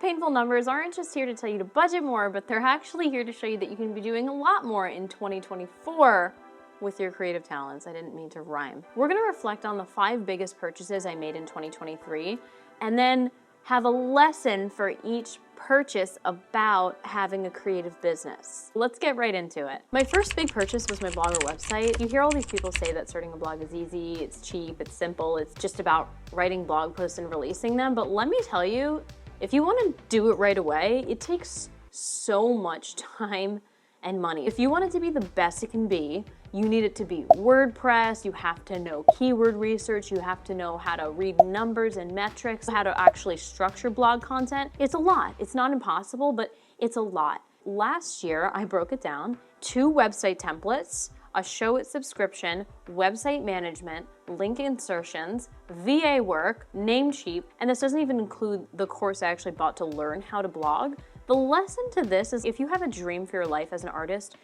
painful numbers aren't just here to tell you to budget more, but they're actually here to show you that you can be doing a lot more in 2024 with your creative talents. I didn't mean to rhyme. We're gonna reflect on the 5 biggest purchases I made in 2023, and then have a lesson for each purchase about having a creative business. Let's get right into it. My first big purchase was my blog or website. You hear all these people say that starting a blog is easy, it's cheap, it's simple, it's just about writing blog posts and releasing them. But let me tell you, if you want to do it right away, it takes so much time and money. If you want it to be the best it can be, you need it to be WordPress, you have to know keyword research, you have to know how to read numbers and metrics, how to actually structure blog content. It's a lot. It's not impossible, but it's a lot. Last year, I broke it down: 2 website templates, a show it subscription, website management, link insertions, VA work, Namecheap, and this doesn't even include the course I actually bought to learn how to blog. The lesson to this is if you have a dream for your life as an artist,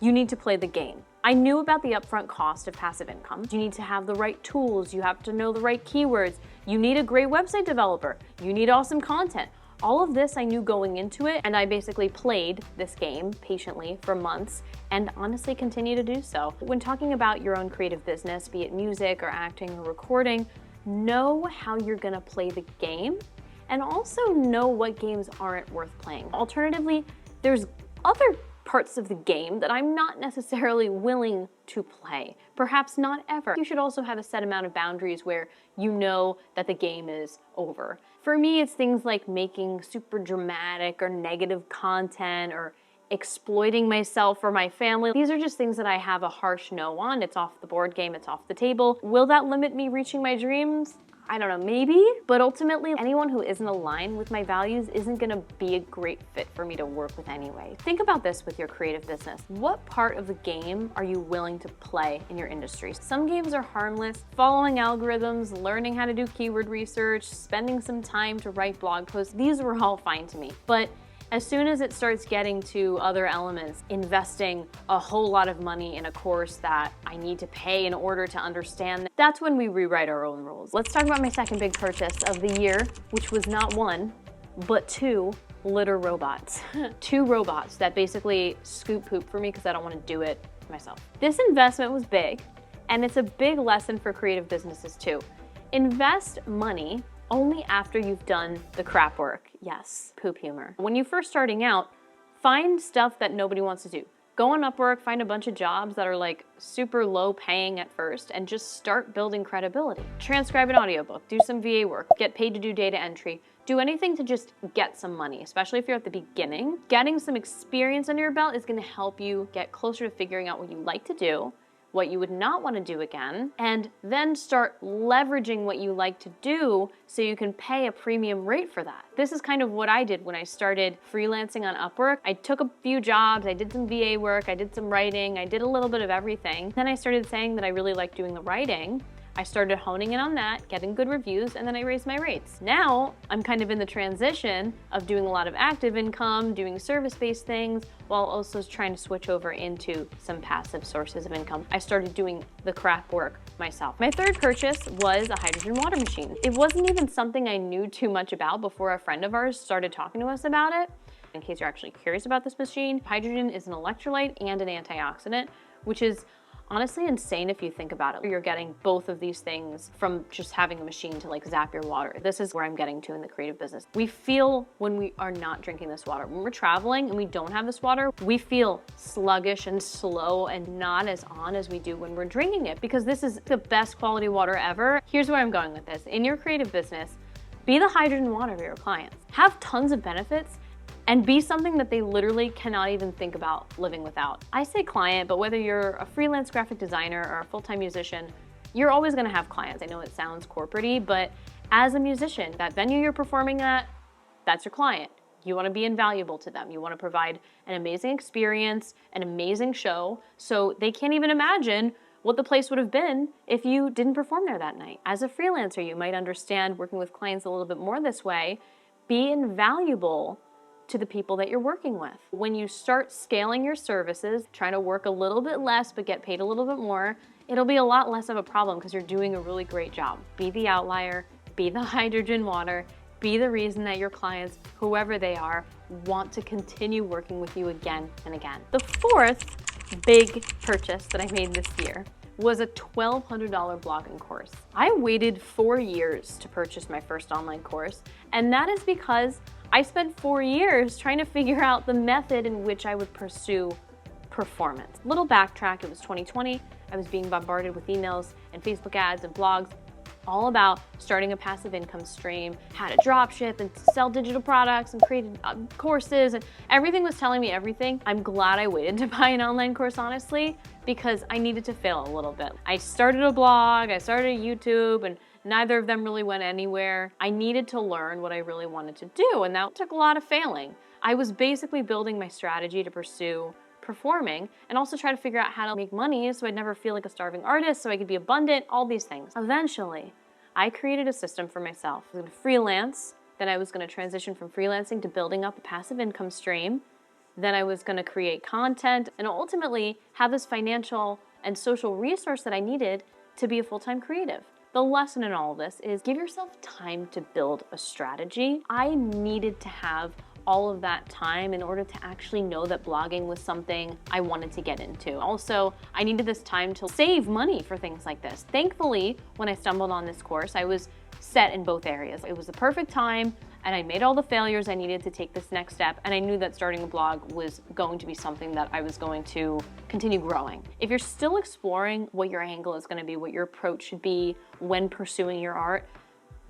you need to play the game. I knew about the upfront cost of passive income. You need to have the right tools, you have to know the right keywords, you need a great website developer, you need awesome content. All of this I knew going into it, and I basically played this game patiently for months and honestly continue to do so. When talking about your own creative business, be it music or acting or recording, know how you're gonna play the game and also know what games aren't worth playing. Alternatively, there's other parts of the game that I'm not necessarily willing to play. Perhaps not ever. You should also have a set amount of boundaries where you know that the game is over. For me, it's things like making super dramatic or negative content or exploiting myself or my family. These are just things that I have a harsh no on. It's off the board game, it's off the table. Will that limit me reaching my dreams? I don't know, maybe, but ultimately anyone who isn't aligned with my values isn't gonna be a great fit for me to work with anyway. Think about this with your creative business. What part of the game are you willing to play in your industry? Some games are harmless, following algorithms, learning how to do keyword research, spending some time to write blog posts. These were all fine to me, but as soon as it starts getting to other elements, investing a whole lot of money in a course that I need to pay in order to understand, that's when we rewrite our own rules. Let's talk about my second big purchase of the year, which was not 1, but 2 litter robots. 2 robots that basically scoop poop for me because I don't want to do it myself. This investment was big, and it's a big lesson for creative businesses too. Invest money only after you've done the crap work. Yes, poop humor. When you're first starting out, find stuff that nobody wants to do. Go on Upwork, find a bunch of jobs that are like super low paying at first and just start building credibility. Transcribe an audiobook, do some VA work, get paid to do data entry, do anything to just get some money, especially if you're at the beginning. Getting some experience under your belt is gonna help you get closer to figuring out what you like to do, what you would not want to do again, and then start leveraging what you like to do so you can pay a premium rate for that. This is kind of what I did when I started freelancing on Upwork. I took a few jobs, I did some VA work, I did some writing, I did a little bit of everything. Then I started saying that I really liked doing the writing. I started honing in on that, getting good reviews, and then I raised my rates. Now, I'm kind of in the transition of doing a lot of active income, doing service-based things, while also trying to switch over into some passive sources of income. I started doing the crap work myself. My third purchase was a hydrogen water machine. It wasn't even something I knew too much about before a friend of ours started talking to us about it. In case you're actually curious about this machine, hydrogen is an electrolyte and an antioxidant, which is honestly insane if you think about it. You're getting both of these things from just having a machine to like zap your water. This is where I'm getting to in the creative business. We feel when we are not drinking this water. When we're traveling and we don't have this water, we feel sluggish and slow and not as on as we do when we're drinking it, because this is the best quality water ever. Here's where I'm going with this. In your creative business, be the hydrogen water for your clients. Have tons of benefits and be something that they literally cannot even think about living without. I say client, but whether you're a freelance graphic designer or a full-time musician, you're always gonna have clients. I know it sounds corporate-y, but as a musician, that venue you're performing at, that's your client. You wanna be invaluable to them. You wanna provide an amazing experience, an amazing show, so they can't even imagine what the place would have been if you didn't perform there that night. As a freelancer, you might understand working with clients a little bit more this way. Be invaluable to the people that you're working with. When you start scaling your services, trying to work a little bit less but get paid a little bit more, it'll be a lot less of a problem because you're doing a really great job. Be the outlier, be the hydrogen water, Be the reason that your clients, whoever they are, want to continue working with you again and again. The fourth big purchase that I made this year was a $1,200 blogging course. I waited 4 years to purchase my first online course, and that is because I spent 4 years trying to figure out the method in which I would pursue performance. Little backtrack, it was 2020. I was being bombarded with emails and Facebook ads and blogs all about starting a passive income stream, how to drop ship and sell digital products and create courses, and everything was telling me everything. I'm glad I waited to buy an online course, honestly, because I needed to fail a little bit. I started a blog, I started a YouTube, and neither of them really went anywhere. I needed to learn what I really wanted to do, and that took a lot of failing. I was basically building my strategy to pursue performing and also try to figure out how to make money so I'd never feel like a starving artist, so I could be abundant, all these things. Eventually, I created a system for myself. I was going to freelance, then I was going to transition from freelancing to building up a passive income stream, then I was going to create content, and ultimately have this financial and social resource that I needed to be a full-time creative. The lesson in all of this is give yourself time to build a strategy. I needed to have all of that time in order to actually know that blogging was something I wanted to get into. Also, I needed this time to save money for things like this. Thankfully, when I stumbled on this course, I was set in both areas. It was the perfect time, and I made all the failures I needed to take this next step, and I knew that starting a blog was going to be something that I was going to continue growing. If you're still exploring what your angle is going to be, what your approach should be when pursuing your art,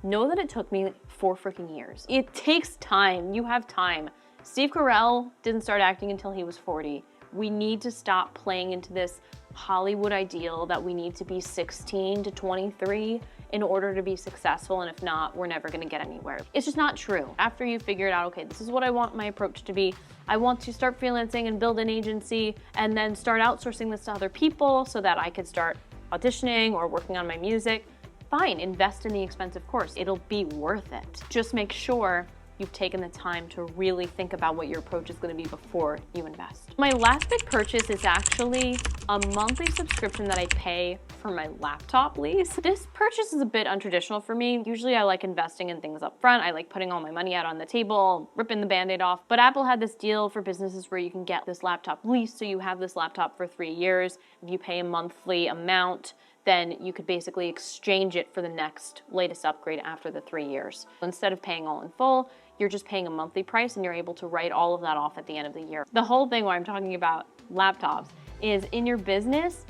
know that it took me 4 freaking years. It takes time. You have time. Steve Carell didn't start acting until he was 40. We need to stop playing into this Hollywood ideal that we need to be 16 to 23 in order to be successful, and if not, we're never gonna get anywhere. It's just not true. After you figure it out, okay, this is what I want my approach to be. I want to start freelancing and build an agency and then start outsourcing this to other people so that I could start auditioning or working on my music. Fine, invest in the expensive course. It'll be worth it. Just make sure you've taken the time to really think about what your approach is going to be before you invest. My last big purchase is actually a monthly subscription that I pay for my laptop lease. This purchase is a bit untraditional for me. Usually I like investing in things up front. I like putting all my money out on the table, ripping the band-aid off. But Apple had this deal for businesses where you can get this laptop lease, so you have this laptop for 3 years. If you pay a monthly amount, then you could basically exchange it for the next latest upgrade after the 3 years. Instead of paying all in full, you're just paying a monthly price and you're able to write all of that off at the end of the year. The whole thing why I'm talking about laptops is in your business,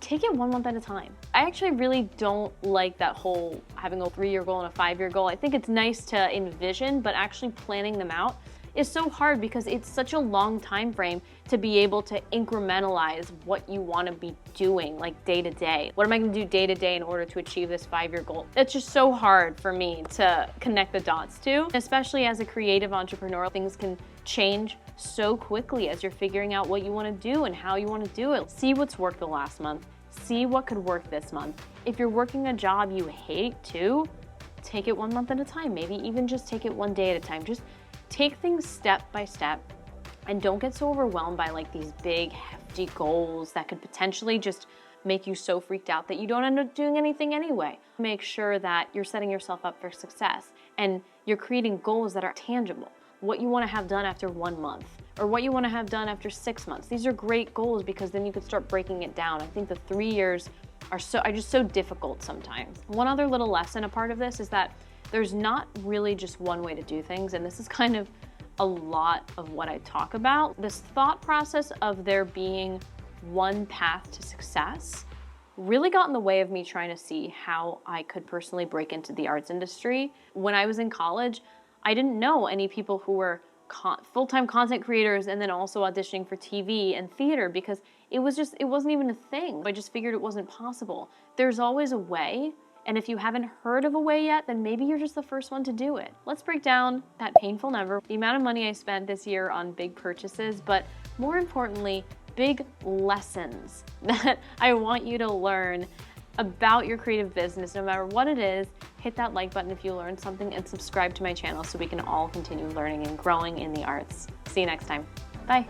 take it 1 month at a time. I actually really don't like that whole having a 3-year goal and a 5-year goal. I think it's nice to envision, but actually planning them out is so hard because it's such a long time frame to be able to incrementalize what you want to be doing, like day to day. What am I going to do day to day in order to achieve this 5-year goal? It's just so hard for me to connect the dots to, especially as a creative entrepreneur. Things can change so quickly as you're figuring out what you want to do and how you want to do it. See what's worked the last month. See what could work this month. If you're working a job you hate too, take it 1 month at a time. Maybe even just take it 1 day at a time. Just take things step by step and don't get so overwhelmed by like these big hefty goals that could potentially just make you so freaked out that you don't end up doing anything anyway. Make sure that you're setting yourself up for success and you're creating goals that are tangible. What you want to have done after 1 month or what you want to have done after 6 months. These are great goals because then you can start breaking it down. I think the 3 years are just so difficult sometimes. One other little lesson, a part of this is that there's not really just one way to do things, and this is kind of a lot of what I talk about. This thought process of there being one path to success really got in the way of me trying to see how I could personally break into the arts industry. When I was in college, I didn't know any people who were full-time content creators and then also auditioning for TV and theater because it wasn't even a thing. I just figured it wasn't possible. There's always a way. And if you haven't heard of a way yet, then maybe you're just the first one to do it. Let's break down that painful number, the amount of money I spent this year on big purchases, but more importantly, big lessons that I want you to learn about your creative business. No matter what it is, hit that like button if you learned something and subscribe to my channel so we can all continue learning and growing in the arts. See you next time. Bye.